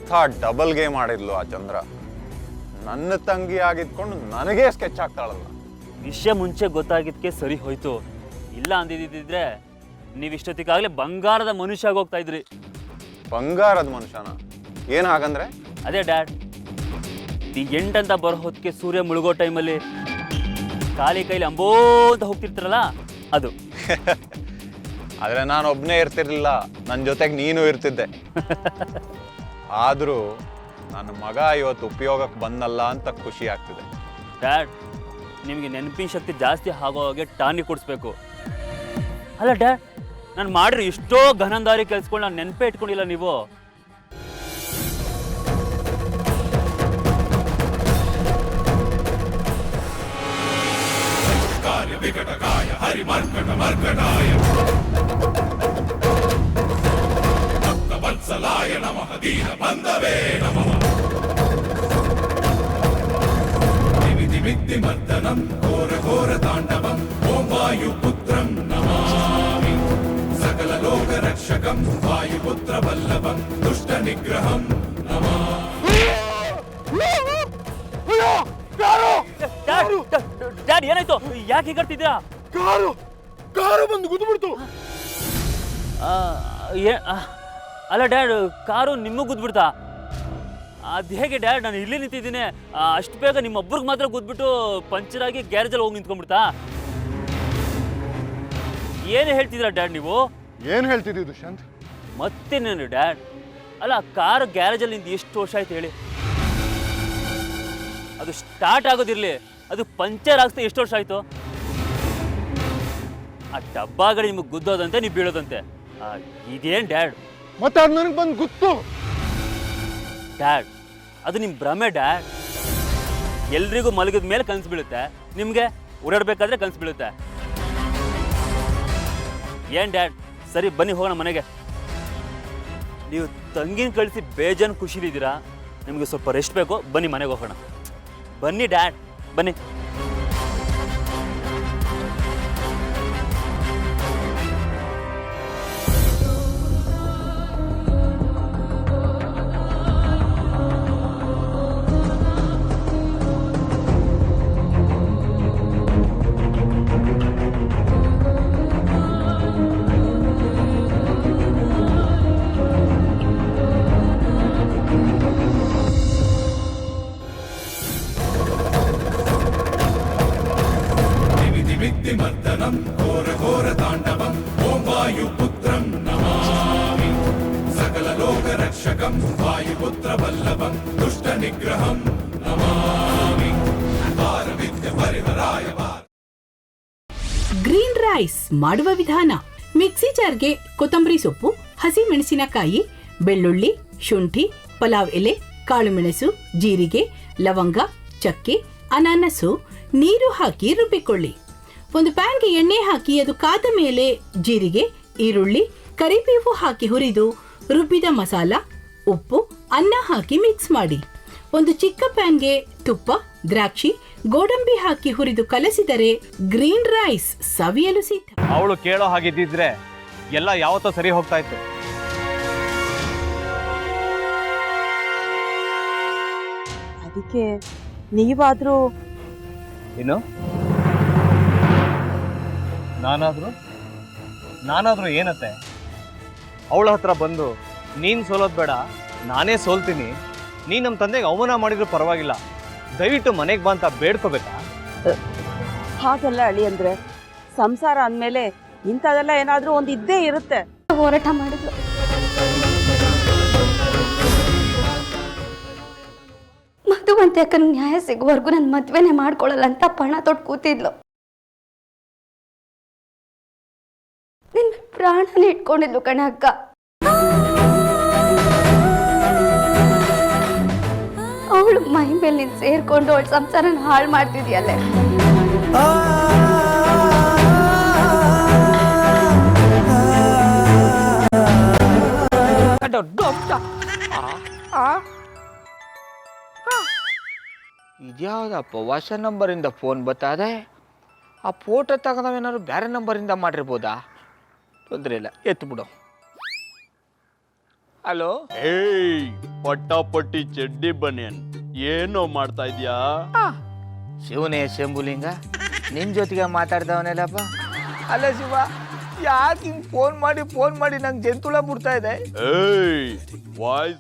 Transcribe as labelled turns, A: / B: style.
A: ಎಂಥ double game ಆಡಿದ್ಲು ಆ ಚಂದ್ರ. ನನ್ನ ತಂಗಿ ಆಗಿದ್ಕೊಂಡು ನನಗೇ ಸ್ಕೆಚ್ ಆಗ್ತಾಳಲ್ಲ.
B: ವಿಷಯ ಮುಂಚೆ ಗೊತ್ತಾಗಿದ್ದಕ್ಕೆ ಸರಿ ಹೋಯ್ತು. ಇಲ್ಲ ಅಂದಿದ್ದಿದ್ರೆ ನೀವಿಷ್ಟೊತ್ತಿಗಾಗಲೇ ಬಂಗಾರದ ಮನುಷ್ಯ ಆಗೋಗ್ತಾ ಇದ್ರಿ.
A: ಬಂಗಾರದ ಮನುಷ್ಯನ ಏನು ಹಾಗಂದ್ರೆ?
B: ಅದೇ ಡ್ಯಾಡ್, ದಿ ಎಂಡ್ ಅಂತ ಬರೋ ಹೊತ್ತಿಗೆ ಸೂರ್ಯ ಮುಳುಗೋ ಟೈಮಲ್ಲಿ ಖಾಲಿ ಕೈಲಿ ಅಂಬೋ ಅಂತ ಹೋಗ್ತಿರ್ತಾರಲ್ಲ ಅದು.
A: ಆದರೆ ನಾನು ಒಬ್ಬನೇ ಇರ್ತಿರ್ಲಿಲ್ಲ, ನನ್ನ ಜೊತೆಗೆ ನೀನು ಇರ್ತಿದ್ದೆ. ಆದರೂ ನನ್ನ ಮಗ ಇವತ್ತು ಉಪಯೋಗಕ್ಕೆ ಬಂದಲ್ಲ ಅಂತ ಖುಷಿ ಆಗ್ತಿದೆ.
B: ಡ್ಯಾಡ್, ನಿಮಗೆ ನೆನಪಿನ ಶಕ್ತಿ ಜಾಸ್ತಿ ಆಗೋ ಹಾಗೆ ಟಾನಿಕ್ ಕೊಡಿಸ್ಬೇಕು. ಅಲ್ಲ ಡ್ಯಾಡ್, ನಾನು ಮಾಡಿರೋ ಎಷ್ಟೋ ಘನಂದಾರಿ ಕೆಲ್ಸಗಳು ನಾನು ನೆನಪೇ ಇಟ್ಕೊಂಡಿಲ್ಲ ನೀವು.
C: ವಿಕಟಕಾಯ ಹರಿಮರ್ಕಟ ಮರ್ಕಟಾಯ ಭಕ್ತವತ್ಸಲಾಯ ನಮಃ ದೀನ ಬಂಧವೇ ನಮಃ ದಿವಿದಿಮಿದ್ದಿಮರ್ದನಂ ಘೋರ ಘೋರ ತಾಂಡವಂ ಓಂ ವಾಯುಪುತ್ರಂ ನಮಾಮಿ ಸಕಲ ಲೋಕ ರಕ್ಷಕಂ ವಾಯುಪುತ್ರ ವಲ್ಲಭಂ ದುಷ್ಟ ನಿಗ್ರಹಂ ನಮಾಮಿ.
B: ಡ್ಯಾಡ್, ಏನಾಯ್ತು? ಯಾಕೆ ಹೀಗಾಡ್ತಿದ್ಯಾ?
D: ಕಾರು ಬಂದು ಗುದ್ಬಿಡ್ತು.
B: ಅಲ್ಲ ಡ್ಯಾಡ್, ಕಾರು ನಿಮಗೆ ಗುದ್ಬಿಡ್ತಾ? ಅದು ಹೇಗೆ ಡ್ಯಾಡ್? ನಾನು ಇಲ್ಲಿ ನಿಂತಿದ್ದೀನಿ, ಅಷ್ಟು ಬೇಗ ನಿಮ್ಮೊಬ್ರಿಗೆ ಮಾತ್ರ ಗುದ್ಬಿಟ್ಟು ಪಂಚರ್ ಆಗಿ ಗ್ಯಾರೇಜಲ್ಲಿ ಹೋಗಿ ನಿಂತ್ಕೊಂಡ್ಬಿಡ್ತಾ? ಏನು ಹೇಳ್ತಿದ್ದೀರಾ ಡ್ಯಾಡ್ ನೀವು?
D: ಏನು ಹೇಳ್ತಿದ್ದೀವಿ ದುಷ್ಯಂತ್?
B: ಮತ್ತೇನೇನು ಡ್ಯಾಡ್? ಅಲ್ಲ, ಕಾರು ಗ್ಯಾರೇಜಲ್ಲಿ ನಿಂತು ಎಷ್ಟು ವರ್ಷ ಆಯ್ತು ಹೇಳಿ? ಅದು ಸ್ಟಾರ್ಟ್ ಆಗೋದಿರಲಿ, ಅದು ಪಂಚರ್ ಆಗ್ತಾ ಎಷ್ಟು ವರ್ಷ ಆಯಿತು? ಆ ಡಬ್ಬಾಗಡೆ ನಿಮಗೆ ಗುದ್ದೋದಂತೆ, ನೀವು ಬೀಳೋದಂತೆ. ಇದೇನು ಡ್ಯಾಡ್?
D: ಮತ್ತೆ ಅದು ನನಗೆ ಬಂದು ಗುತ್ತು.
B: ಡ್ಯಾಡ್, ಅದು ನಿಮ್ಮ ಭ್ರಮೆ ಡ್ಯಾಡ್. ಎಲ್ರಿಗೂ ಮಲಗಿದ ಮೇಲೆ ಕನಸು ಬೀಳುತ್ತೆ, ನಿಮಗೆ ಓಡಾಡಬೇಕಾದ್ರೆ ಕನಸು ಬೀಳುತ್ತೆ. ಏನು ಡ್ಯಾಡ್? ಸರಿ, ಬನ್ನಿ ಹೋಗೋಣ ಮನೆಗೆ. ನೀವು ತಂಗಿನ ಕಳಿಸಿ ಬೇಜಾನ್ ಖುಷಿಲಿದ್ದೀರಾ, ನಿಮಗೆ ಸ್ವಲ್ಪ ರೆಸ್ಟ್ ಬೇಕು. ಬನ್ನಿ ಮನೆಗೆ ಹೋಗೋಣ. ಬನ್ನಿ ಡ್ಯಾಡ್, ಬನ್ನಿ.
C: ದಿವಿದಿಮಿದ್ದಿಮರ್ದನಂ ಘೋರ ಘೋರ ತಾಂಡವಂ ಓಂ ವಾಯುಪುತ್ರಂ ನಮಾಮಿ ಸಕಲ ಲೋಕ ರಕ್ಷಕಂ ವಾಯುಪುತ್ರ ವಲ್ಲಭಂ ದುಷ್ಟ ನಿಗ್ರಹಂ ನಮಾಮಿ ಪಾರವಿದ್ಯ ಪರಿಹರಾಯ.
E: ಗ್ರೀನ್ ರೈಸ್ ಮಾಡುವ ವಿಧಾನ: ಮಿಕ್ಸಿ ಜಾರ್ಗೆ ಕೊತ್ತಂಬರಿ ಸೊಪ್ಪು, ಹಸಿ ಮೆಣಸಿನಕಾಯಿ, ಬೆಳ್ಳುಳ್ಳಿ, ಶುಂಠಿ, ಪಲಾವ್ ಎಲೆ, ಕಾಳುಮೆಣಸು, ಜೀರಿಗೆ, ಲವಂಗ, ಚಕ್ಕೆ, ಅನಾನಸು, ನೀರು ಹಾಕಿ ರುಬ್ಬಿಕೊಳ್ಳಿ. ಒಂದು ಪ್ಯಾನ್ಗೆ ಎಣ್ಣೆ ಹಾಕಿ ಅದು ಕಾದ ಮೇಲೆ ಜೀರಿಗೆ, ಈರುಳ್ಳಿ, ಕರಿಬೇವು ಹಾಕಿ ಹುರಿದು ರುಬ್ಬಿದ ಮಸಾಲ, ಉಪ್ಪು, ಅನ್ನ ಹಾಕಿ ಮಿಕ್ಸ್ ಮಾಡಿ. ಒಂದು ಚಿಕ್ಕ ಪ್ಯಾನ್ಗೆ ತುಪ್ಪ, ದ್ರಾಕ್ಷಿ, ಗೋಡಂಬಿ ಹಾಕಿ ಹುರಿದು ಕಲಸಿದರೆ ಗ್ರೀನ್ ರೈಸ್ ಸವಿಯಲು ಸಿದ್ಧ.
F: ಅವಳು ಕೇಳೋ ಹಾಗಿದ್ದಿದ್ರೆ ಎಲ್ಲ ಯಾವತ್ತೋ ಸರಿ ಹೋಗ್ತಾ ಇತ್ತು.
G: ಅದಕ್ಕೆ ನೀವಾದ್ರೂ
F: ಏನು? ನಾನಾದ್ರೂ ಏನತ್ತೆ? ಅವಳ ಹತ್ರ ಬಂದು ನೀನು ಸೋಲೋದು ಬೇಡ, ನಾನೇ ಸೋಲ್ತೀನಿ, ನೀನು ನಮ್ಮ ತಂದೆಗೆ ಅವಮಾನ ಮಾಡಿದ್ರು ಪರವಾಗಿಲ್ಲ, ದಯವಿಟ್ಟು ಮನೆಗೆ ಬಾ ಅಂತ ಬೇಡ್ಕೋಬೇಕಾ?
G: ಹಾಗೆಲ್ಲ ಅಳಿ ಅಂದ್ರೆ ಸಂಸಾರ ಅಂದಮೇಲೆ ಇಂಥದೆಲ್ಲ ಏನಾದ್ರೂ ಒಂದು ಇದ್ದೇ ಇರುತ್ತೆ.
H: ಹೋರಾಟ ಮಾಡಿದ್ಲು. ಮಧುವಂತೆ ಅಕ್ಕನ ನ್ಯಾಯ ಸಿಗುವವರೆಗೂ ನನ್ನ ಮದ್ವೆನೆ ಮಾಡ್ಕೊಳ್ಳಲ್ಲ ಅಂತ ಪಣ ತೊಟ್ಟು ಕೂತಿದ್ಲು. ನಿನ್ನ ಪ್ರಾಣನ ಇಟ್ಕೊಂಡಿದ್ಲು ಕಣೆ ಅಕ್ಕ. ಅವಳು ಮೈ ಮೇಲೆ ನೀನು ಸೇರ್ಕೊಂಡು ಅವಳ ಸಂಸಾರನ ಹಾಳು ಮಾಡ್ತಿದ್ಯಲ್ಲೇ.
I: ಇದ್ಯಾವುದಪ್ಪ ಹೊಸ ನಂಬರಿಂದ ಫೋನ್ ಬತ್ತದೆ? ಆ ಫೋಟೋ ತಗೊಂಡವೇನಾದ್ರು ಬೇರೆ ನಂಬರಿಂದ ಮಾಡಿರ್ಬೋದಾ? ತೊಂದರೆ ಇಲ್ಲ, ಎತ್ತು ಬಿಡು. ಹಲೋ
J: ಏಯ್ ಪಟ್ಟಾಪಟ್ಟಿ ಚಡ್ಡಿ ಬನಿಯನ್ ಏನೋ ಮಾಡ್ತಾ ಇದ್ಯಾ?
I: ಶಿವನೇ ಶಂಭುಲಿಂಗ ನಿನ್ ಜೊತೆಗೆ ಮಾತಾಡ್ದವನೆಲ್ಲಪ್ಪ. ಅಲ್ಲ ಶಿವ, ಯಾಕೆ ಹಿಂಗ್ ಫೋನ್ ಮಾಡಿ ನಂಗೆ ಜಂತುಳ ಬಿಡ್ತಾ ಇದೆ?
J: ಏಯ್ ವಾಯ್ಸ್